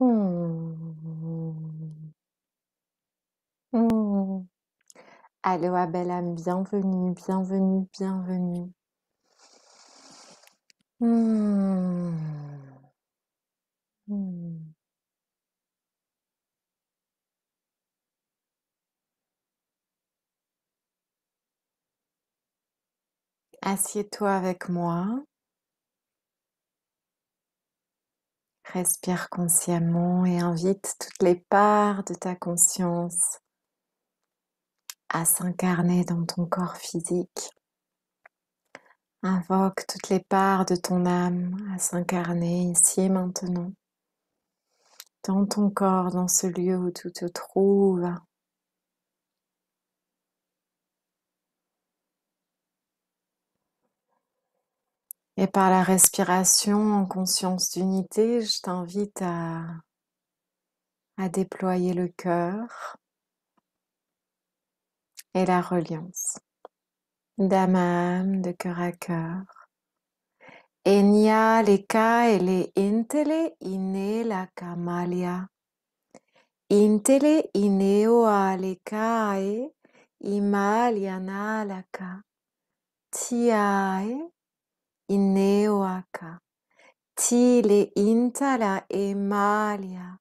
Mmh. Mmh. Aloha belle âme, bienvenue, bienvenue, bienvenue. Mmh. Mmh. Assieds-toi avec moi, respire consciemment et invite toutes les parts de ta conscience à s'incarner dans ton corps physique. Invoque toutes les parts de ton âme à s'incarner ici et maintenant, dans ton corps, dans ce lieu où tu te trouves. Et par la respiration en conscience d'unité, je t'invite à déployer le cœur et la reliance d'âme à âme, de cœur à cœur. Enya leka ele intele ine la kamalia. Intele ineoa lekae imaliana laka. Tiae ineoaka. Tile intala emalia.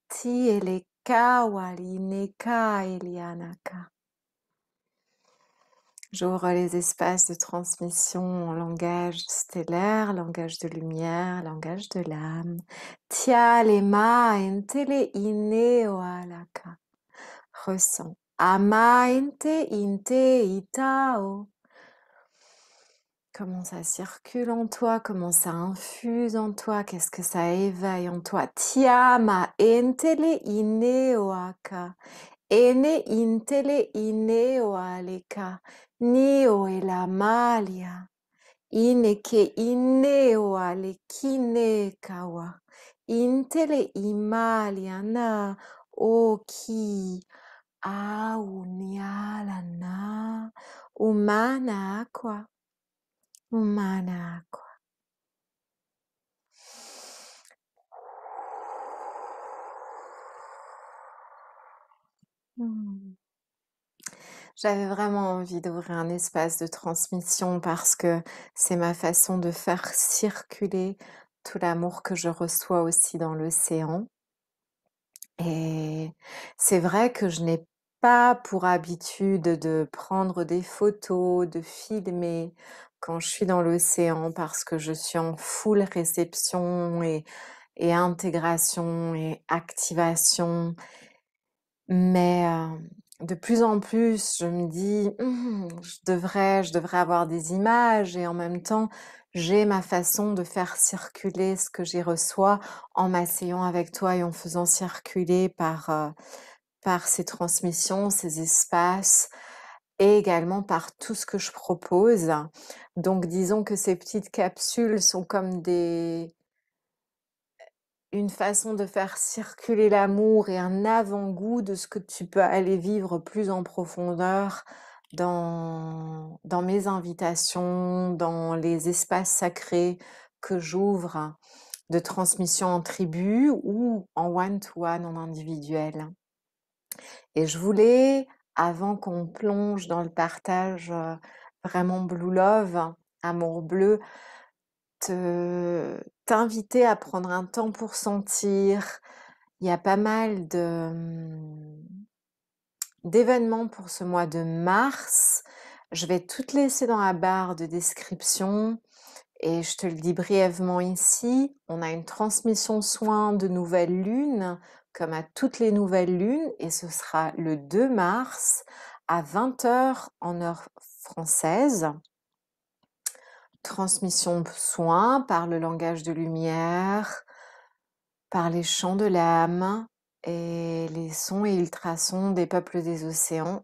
Tiele kawalineka elianaka. J'ouvre les espaces de transmission en langage stellaire, langage de lumière, langage de l'âme. Tia lema entele ineoalaka. Ressens. Ama ente inte itao. Comment ça circule en toi, comment ça infuse en toi, qu'est-ce que ça éveille en toi. Tiama entele ineoaka. Ene intele ineoaleka. Nio elamalia. Ineke ineoalekine kawa. Intele imalia na oki. Au niala na. Umana aqua. Umana aqua. Hmm. J'avais vraiment envie d'ouvrir un espace de transmission parce que c'est ma façon de faire circuler tout l'amour que je reçois aussi dans l'océan. Et c'est vrai que je n'ai pas pour habitude de prendre des photos, de filmer quand je suis dans l'océan parce que je suis en full réception et intégration et activation. Mais de plus en plus, je me dis: je devrais avoir des images» et en même temps, j'ai ma façon de faire circuler ce que j'y reçois en m'asseyant avec toi et en faisant circuler par ces transmissions, ces espaces et également par tout ce que je propose. Donc disons que ces petites capsules sont comme une façon de faire circuler l'amour et un avant-goût de ce que tu peux aller vivre plus en profondeur dans mes invitations, dans les espaces sacrés que j'ouvre de transmission en tribu ou en one-to-one, en individuel. Et je voulais, avant qu'on plonge dans le partage vraiment Blue Love, amour bleu, t'inviter à prendre un temps pour sentir. Il y a pas mal d'événements pour ce mois de mars. Je vais tout te laisser dans la barre de description et je te le dis brièvement ici. On a une transmission soin de nouvelle lune, comme à toutes les nouvelles lunes, et ce sera le 2 mars à 20h en heure française. Transmission soin par le langage de lumière, par les chants de l'âme et les sons et ultrasons des peuples des océans.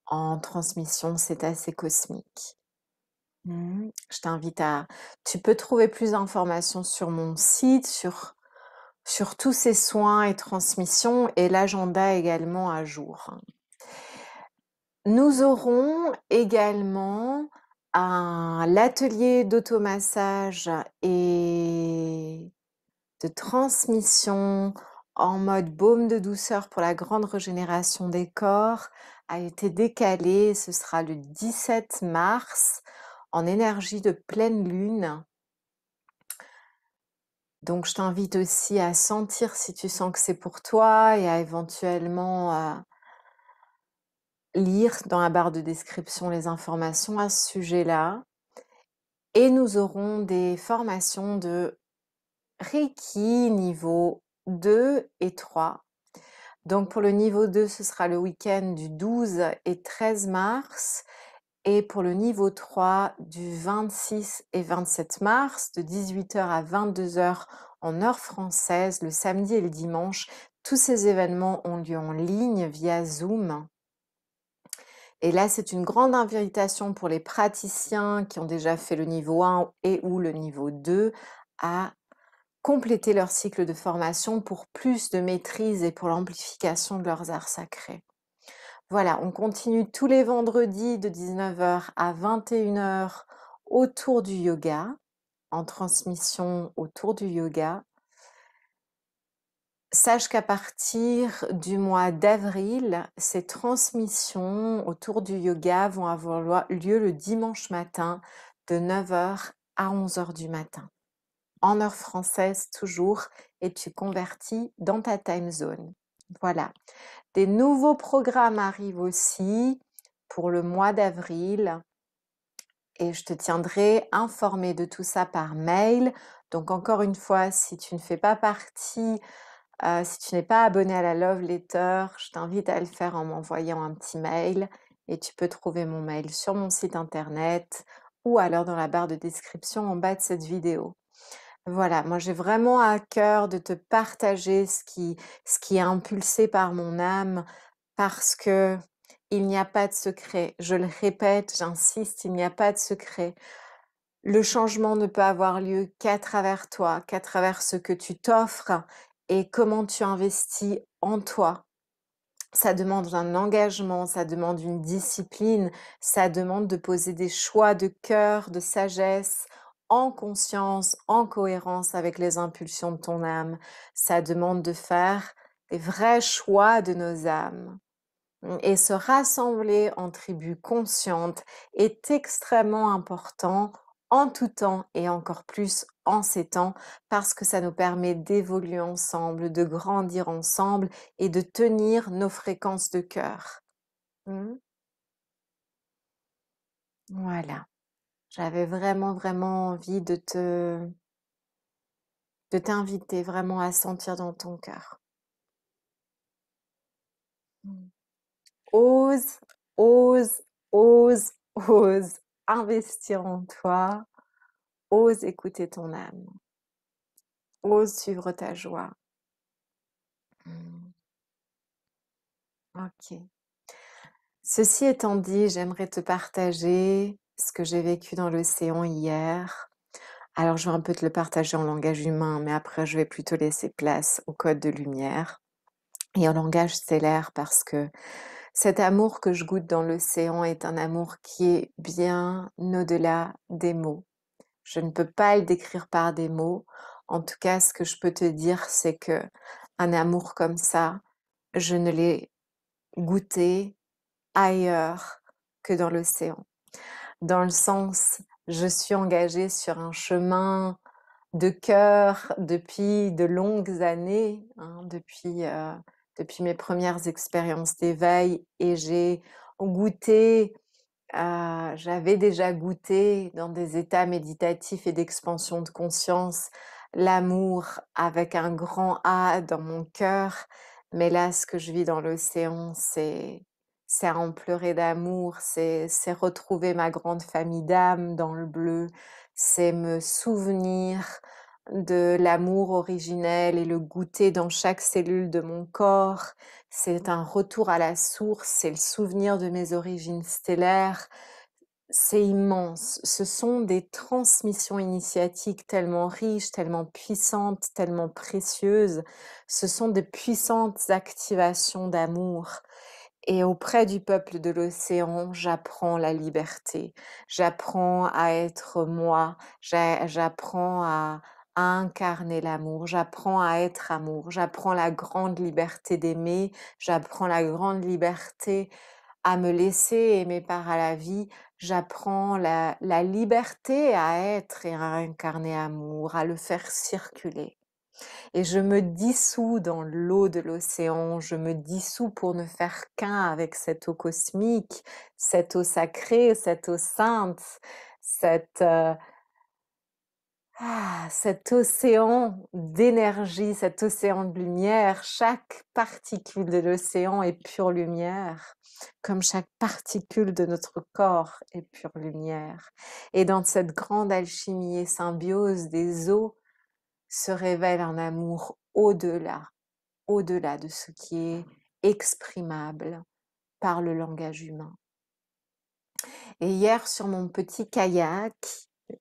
En transmission, c'est assez cosmique. Je t'invite à... Tu peux trouver plus d'informations sur mon site, sur tous ces soins et transmissions et l'agenda également à jour. Nous aurons également l'atelier d'automassage et de transmission en mode baume de douceur pour la grande régénération des corps a été décalé. Ce sera le 17 mars en énergie de pleine lune. Donc, je t'invite aussi à sentir si tu sens que c'est pour toi et à éventuellement lire dans la barre de description les informations à ce sujet-là. Et nous aurons des formations de Reiki niveau 2 et 3. Donc pour le niveau 2, ce sera le week-end du 12 et 13 mars. Et pour le niveau 3, du 26 et 27 mars, de 18h à 22h en heure française, le samedi et le dimanche. Tous ces événements ont lieu en ligne via Zoom. Et là, c'est une grande invitation pour les praticiens qui ont déjà fait le niveau 1 et ou le niveau 2 à compléter leur cycle de formation pour plus de maîtrise et pour l'amplification de leurs arts sacrés. Voilà, on continue tous les vendredis de 19h à 21h autour du yoga, en transmission autour du yoga. Sache qu'à partir du mois d'avril, ces transmissions autour du yoga vont avoir lieu le dimanche matin de 9h à 11h du matin. En heure française toujours, et tu convertis dans ta time zone. Voilà. Des nouveaux programmes arrivent aussi pour le mois d'avril et je te tiendrai informé de tout ça par mail. Donc encore une fois, si tu ne fais pas partie, si tu n'es pas abonné à la Love Letter, je t'invite à le faire en m'envoyant un petit mail et tu peux trouver mon mail sur mon site internet ou alors dans la barre de description en bas de cette vidéo. Voilà, moi j'ai vraiment à cœur de te partager ce qui est impulsé par mon âme parce que il n'y a pas de secret. Je le répète, j'insiste, il n'y a pas de secret. Le changement ne peut avoir lieu qu'à travers toi, qu'à travers ce que tu t'offres et comment tu investis en toi. Ça demande un engagement, ça demande une discipline, ça demande de poser des choix de cœur, de sagesse, en conscience, en cohérence avec les impulsions de ton âme. Ça demande de faire des vrais choix de nos âmes. Et se rassembler en tribu consciente est extrêmement important en tout temps et encore plus en ces temps parce que ça nous permet d'évoluer ensemble, de grandir ensemble et de tenir nos fréquences de cœur. Voilà. J'avais vraiment, vraiment envie de t'inviter vraiment à sentir dans ton cœur. Ose, ose, ose, ose investir en toi. Ose écouter ton âme. Ose suivre ta joie. Ok. Ceci étant dit, j'aimerais te partager ce que j'ai vécu dans l'océan hier. Alors, je vais un peu te le partager en langage humain, mais après, je vais plutôt laisser place au code de lumière et en langage stellaire parce que cet amour que je goûte dans l'océan est un amour qui est bien au-delà des mots. Je ne peux pas le décrire par des mots. En tout cas, ce que je peux te dire, c'est que un amour comme ça, je ne l'ai goûté ailleurs que dans l'océan. Dans le sens, je suis engagée sur un chemin de cœur depuis de longues années, hein, depuis mes premières expériences d'éveil et j'ai goûté j'avais déjà goûté dans des états méditatifs et d'expansion de conscience l'amour avec un grand A dans mon cœur, mais là, ce que je vis dans l'océan, c'est à en pleurer d'amour, c'est retrouver ma grande famille d'âmes dans le bleu, c'est me souvenir de l'amour originel et le goûter dans chaque cellule de mon corps. C'est un retour à la source, c'est le souvenir de mes origines stellaires. C'est immense. Ce sont des transmissions initiatiques tellement riches, tellement puissantes, tellement précieuses. Ce sont de puissantes activations d'amour. Et auprès du peuple de l'océan, j'apprends la liberté. J'apprends à être moi. J'apprends à incarner l'amour, j'apprends à être amour, j'apprends la grande liberté d'aimer, j'apprends la grande liberté à me laisser aimer par la vie, j'apprends la liberté à être et à incarner amour, à le faire circuler. Et je me dissous dans l'eau de l'océan, je me dissous pour ne faire qu'un avec cette eau cosmique, cette eau sacrée, cette eau sainte, cette, cet océan d'énergie, cet océan de lumière. Chaque particule de l'océan est pure lumière, comme chaque particule de notre corps est pure lumière. Et dans cette grande alchimie et symbiose des eaux se révèle un amour au-delà de ce qui est exprimable par le langage humain. Et hier, sur mon petit kayak,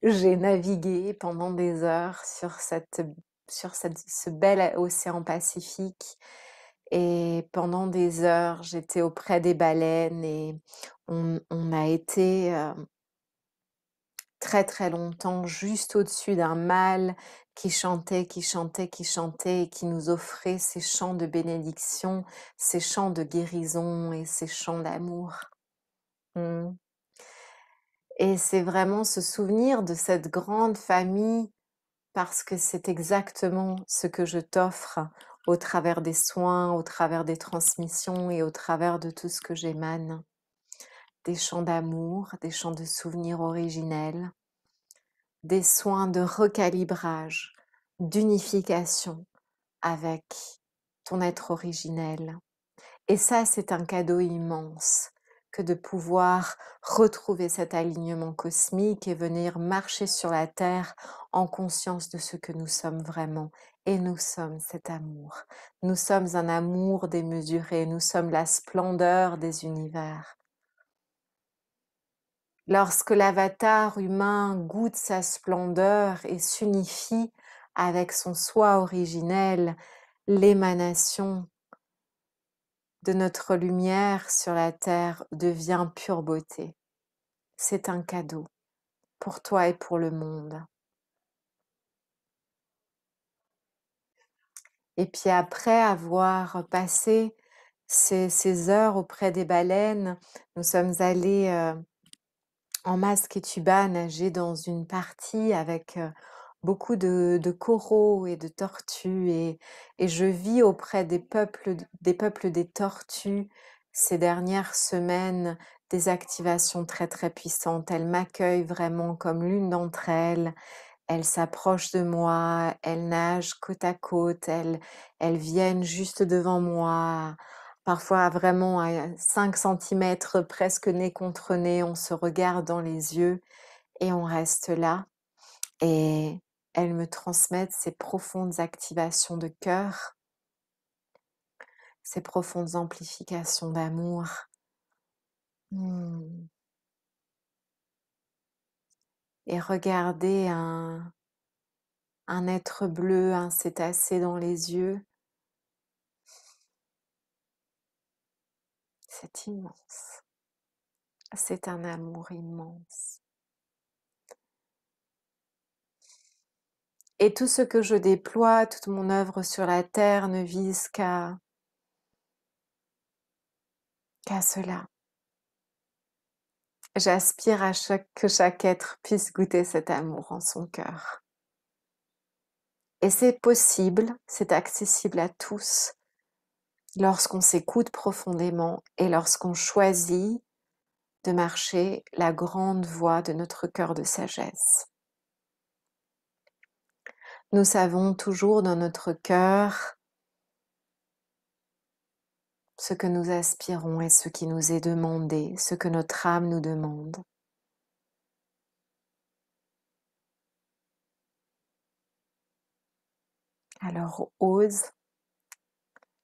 j'ai navigué pendant des heures ce bel océan Pacifique. Et pendant des heures, j'étais auprès des baleines et on a été très très longtemps juste au-dessus d'un mâle qui chantait, qui chantait, qui chantait et qui nous offrait ces chants de bénédiction, ces chants de guérison et ces chants d'amour. Et c'est vraiment se souvenir de cette grande famille parce que c'est exactement ce que je t'offre au travers des soins, au travers des transmissions et au travers de tout ce que j'émane. Des chants d'amour, des chants de souvenirs originels, des soins de recalibrage, d'unification avec ton être originel. Et ça, c'est un cadeau immense que de pouvoir retrouver cet alignement cosmique et venir marcher sur la terre en conscience de ce que nous sommes vraiment. Et nous sommes cet amour. Nous sommes un amour démesuré. Nous sommes la splendeur des univers. Lorsque l'avatar humain goûte sa splendeur et s'unifie avec son soi originel, l'émanation de notre lumière sur la terre devient pure beauté. C'est un cadeau pour toi et pour le monde. Et puis après avoir passé ces heures auprès des baleines, nous sommes allés en masque et tuba nager dans une partie avec beaucoup de coraux et de tortues et je vis auprès des peuples des tortues ces dernières semaines des activations très très puissantes. Elles m'accueillent vraiment comme l'une d'entre elles. Elles s'approchent de moi, elles nagent côte à côte, elles viennent juste devant moi, parfois vraiment à 5 centimètres, presque nez contre nez, on se regarde dans les yeux et on reste là. Et elles me transmettent ces profondes activations de cœur, ces profondes amplifications d'amour. Et regarder un être bleu, un cétacé dans les yeux, c'est immense. C'est un amour immense. Et tout ce que je déploie, toute mon œuvre sur la terre ne vise qu'à cela. J'aspire à que chaque être puisse goûter cet amour en son cœur. Et c'est possible, c'est accessible à tous lorsqu'on s'écoute profondément et lorsqu'on choisit de marcher la grande voie de notre cœur de sagesse. Nous savons toujours dans notre cœur ce que nous aspirons et ce qui nous est demandé, ce que notre âme nous demande. Alors ose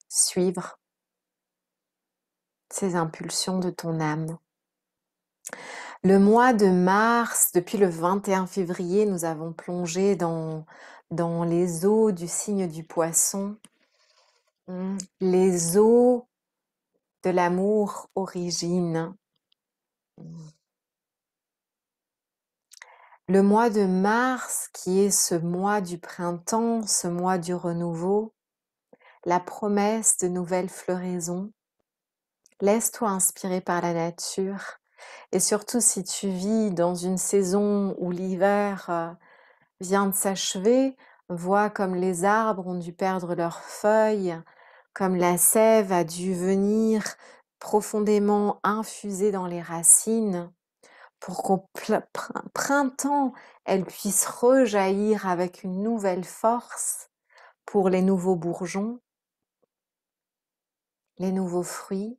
suivre ces impulsions de ton âme. Le mois de mars, depuis le 21 février, nous avons plongé dans les eaux du signe du poisson, les eaux de l'amour origine. Le mois de mars, qui est ce mois du printemps, ce mois du renouveau, la promesse de nouvelles floraisons. Laisse-toi inspirer par la nature. Et surtout, si tu vis dans une saison où l'hiver vient de s'achever, vois comme les arbres ont dû perdre leurs feuilles, comme la sève a dû venir profondément infuser dans les racines pour qu'au printemps, elle puisse rejaillir avec une nouvelle force pour les nouveaux bourgeons, les nouveaux fruits,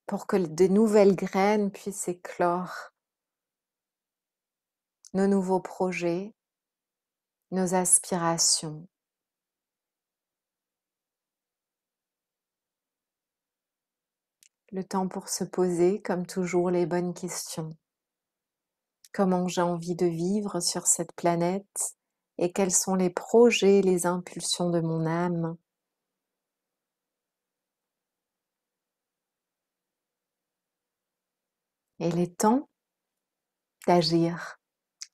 pour que de nouvelles graines puissent éclore, nos nouveaux projets, nos aspirations. Le temps pour se poser, comme toujours, les bonnes questions. Comment j'ai envie de vivre sur cette planète et quels sont les projets, les impulsions de mon âme? Et il est temps d'agir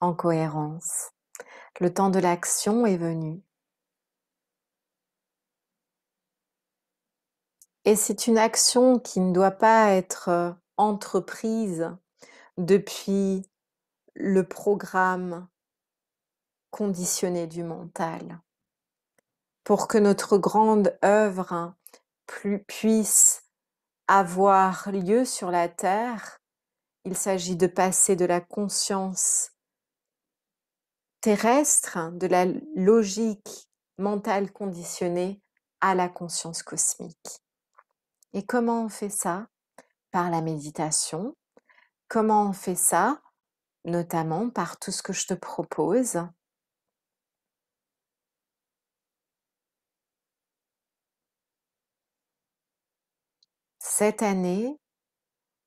en cohérence. Le temps de l'action est venu. Et c'est une action qui ne doit pas être entreprise depuis le programme conditionné du mental. Pour que notre grande œuvre puisse avoir lieu sur la Terre, il s'agit de passer de la conscience terrestre, de la logique mentale conditionnée, à la conscience cosmique. Et comment on fait ça? Par la méditation. Comment on fait ça? Notamment par tout ce que je te propose. Cette année,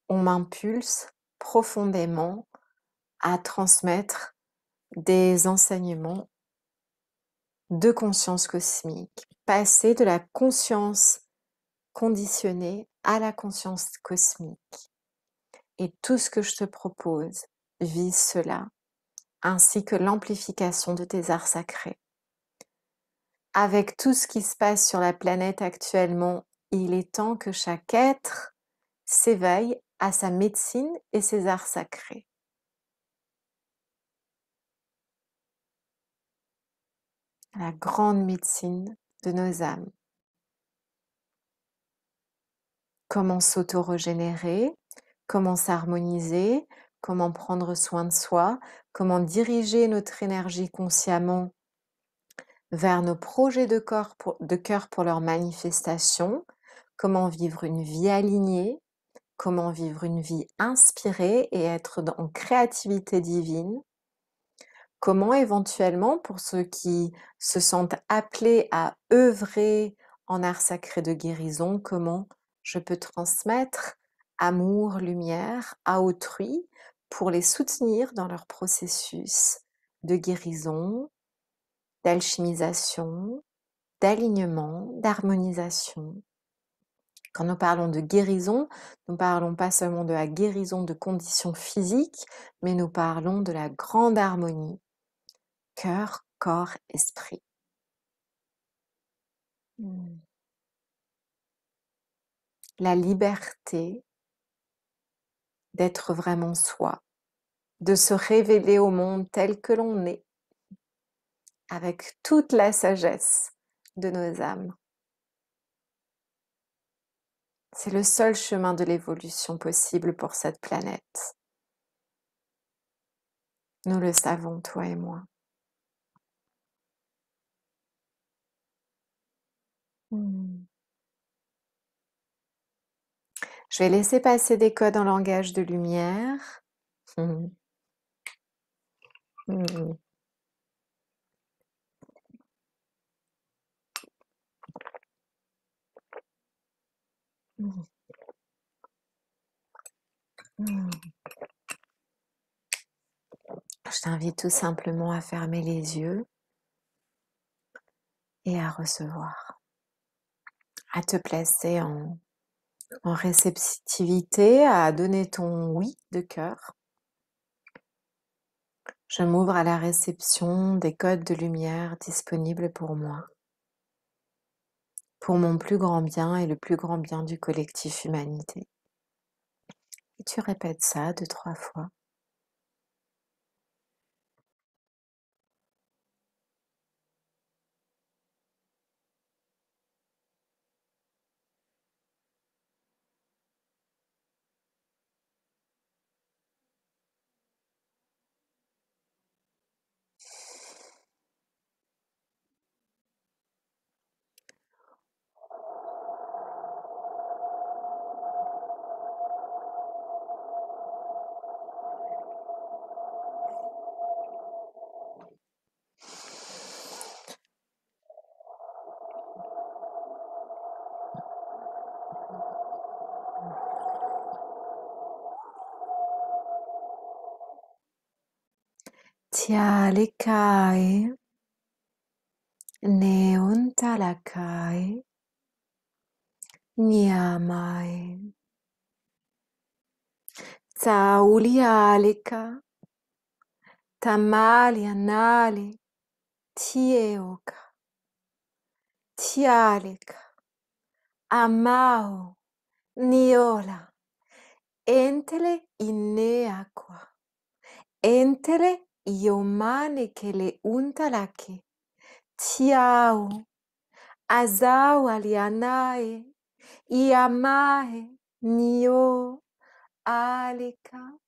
on m'impulse profondément à transmettre des enseignements de conscience cosmique, passer de la conscience conditionnée à la conscience cosmique. Et tout ce que je te propose vise cela, ainsi que l'amplification de tes arts sacrés. Avec tout ce qui se passe sur la planète actuellement, il est temps que chaque être s'éveille à sa médecine et ses arts sacrés. La grande médecine de nos âmes. Comment s'auto-régénérer, comment s'harmoniser, comment prendre soin de soi, comment diriger notre énergie consciemment vers nos projets de cœur pour leur manifestation, comment vivre une vie alignée, comment vivre une vie inspirée et être en créativité divine, comment éventuellement, pour ceux qui se sentent appelés à œuvrer en art sacré de guérison, comment je peux transmettre amour, lumière à autrui pour les soutenir dans leur processus de guérison, d'alchimisation, d'alignement, d'harmonisation. Quand nous parlons de guérison, nous parlons pas seulement de la guérison de conditions physiques, mais nous parlons de la grande harmonie, cœur, corps, esprit. La liberté d'être vraiment soi, de se révéler au monde tel que l'on est, avec toute la sagesse de nos âmes. C'est le seul chemin de l'évolution possible pour cette planète. Nous le savons, toi et moi. Je vais laisser passer des codes en langage de lumière. Je t'invite tout simplement à fermer les yeux et à recevoir, à te placer en réceptivité, à donner ton oui de cœur. Je m'ouvre à la réception des codes de lumière disponibles pour moi, pour mon plus grand bien et le plus grand bien du collectif humanité. Et tu répètes ça 2, 3 fois. Tia lekai, neontalakai, niamai. Taulialeka, tamalianale, tieoka, tialeka, amao, niola, entele ineaqua, entele iomane che le untalake, tiao, azau alianae, iamae, nio, aleka,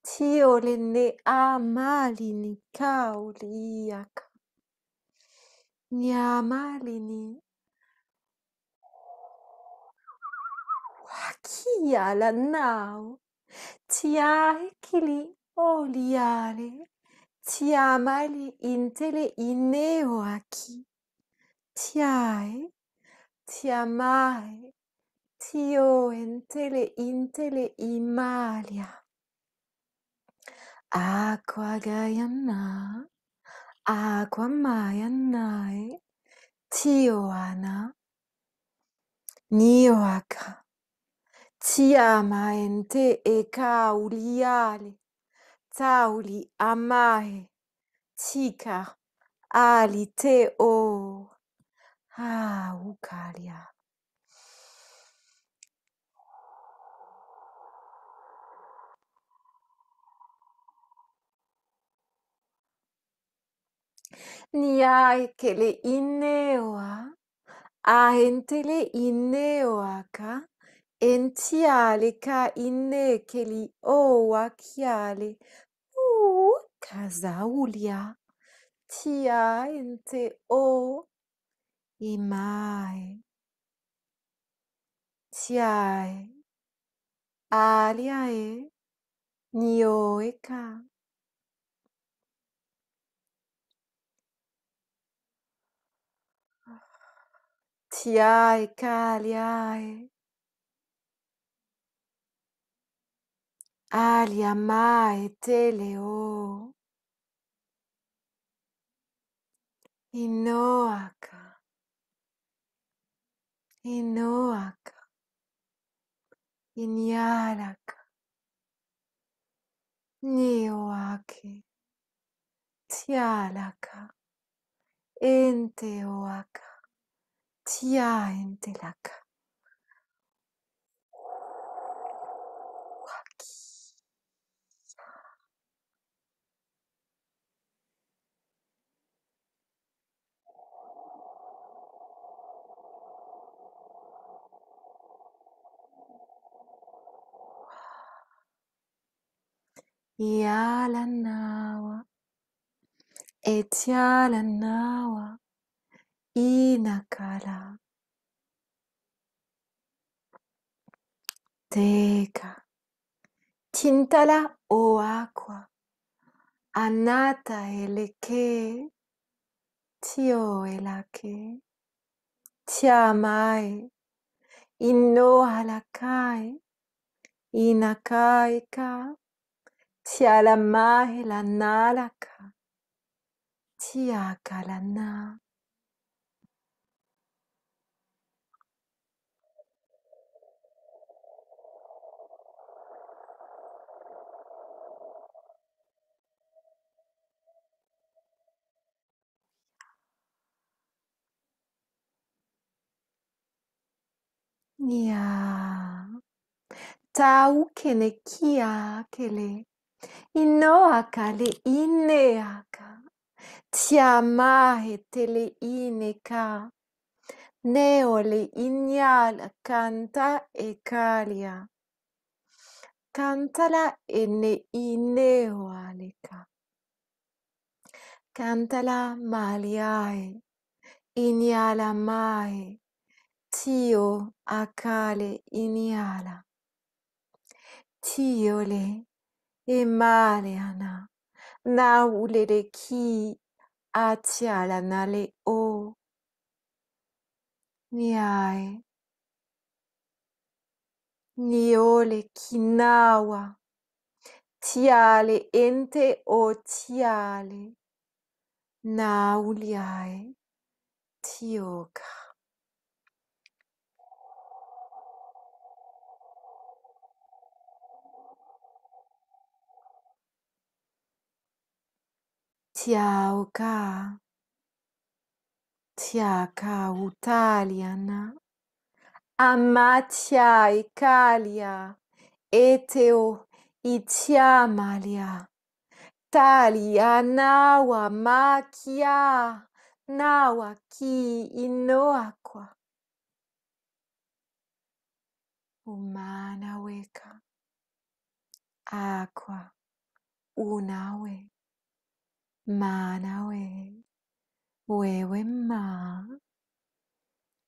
tiole ne amalini kauliaka. Nyamalini wakia la nao tiae kili oliale tiamali intele ineo aki tiae tiamae tio intele imalia aqua gaiana aqua maianae tio ana nioaka Tiama ente e kauliale, tauli amae, tika, ali te o, ukalia. Niai ke le ineoa, ahentele ineoaka, entiale ka ine ke li oa kiale, kasaulia, tia ente o, imae, tiae, aliae, nioeka, tiae kaliae, alia mae teleo, inoaka, inoaka, inialaka, nioake, tialaka, enteoaka, tia entelaka. Iala nawa, etiala nawa, inakala, teka, tintala o aqua, anata eleke, tio elake, tiamai, ino halakai, inakaika, tialamahi la nalaka, tiakalana. Nia. Tau kene kia kele. Inoaka le ineaka. Tiama he tele ineka. Neole inyala canta e calia. Cantala e ne ineoalica. Cantala maliae. Inyala mai. Tio akale inyala. Tiole e maleana. Naule de ki atiala nale o. Niae. Niole kinawa. Tiale ente o tiale. Nauliae. Tioka. Tiauka. Tiaka utaliana. Amatia ekalia. Eteo itiamalia. Talia nawa makia. Nawa ki inoakwa. Umana weka. Aqua. Unawe. Manawe. Wewe ma.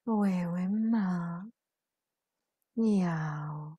Wewe ma. Miau.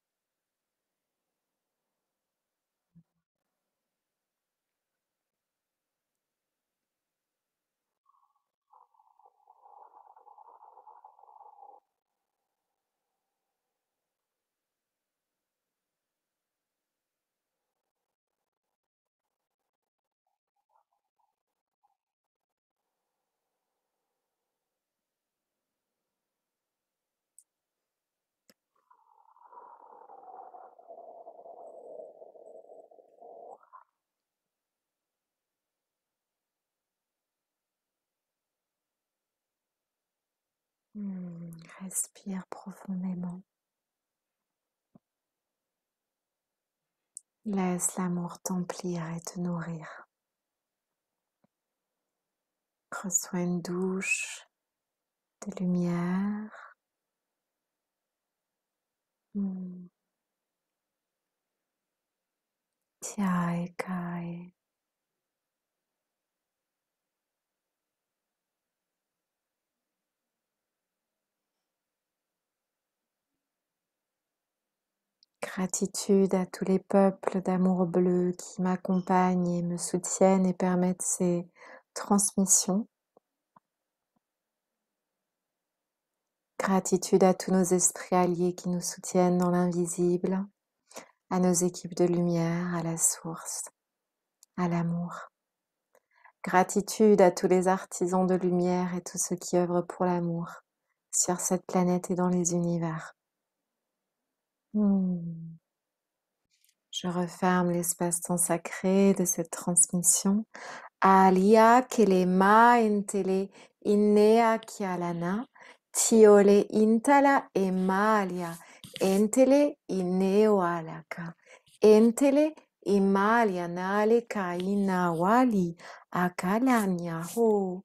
Respire profondément. Laisse l'amour t'emplir et te nourrir. Reçois une douche de lumière. Tiae kai. Gratitude à tous les peuples d'amour bleu qui m'accompagnent et me soutiennent et permettent ces transmissions. Gratitude à tous nos esprits alliés qui nous soutiennent dans l'invisible, à nos équipes de lumière, à la source, à l'amour. Gratitude à tous les artisans de lumière et tous ceux qui œuvrent pour l'amour sur cette planète et dans les univers. Je referme l'espace-temps sacré de cette transmission. Alia kelema entele inea kialana, tiole intala emalia, entele ineoalaka, entele imalia nale kaina wali akalanya ho.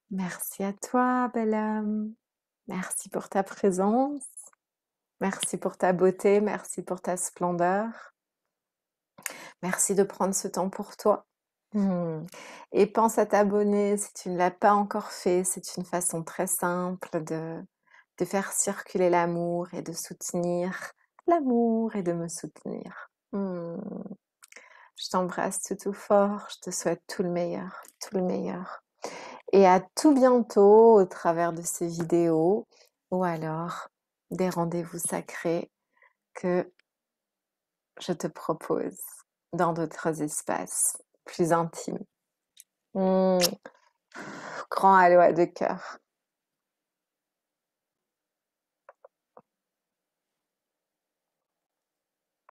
Merci à toi, bel homme. Merci pour ta présence. Merci pour ta beauté. Merci pour ta splendeur. Merci de prendre ce temps pour toi. Et pense à t'abonner si tu ne l'as pas encore fait. C'est une façon très simple de faire circuler l'amour et de soutenir l'amour et de me soutenir. Je t'embrasse tout fort. Je te souhaite tout le meilleur, tout le meilleur. Et à tout bientôt au travers de ces vidéos ou alors des rendez-vous sacrés que je te propose dans d'autres espaces plus intimes. Grand aloha de cœur.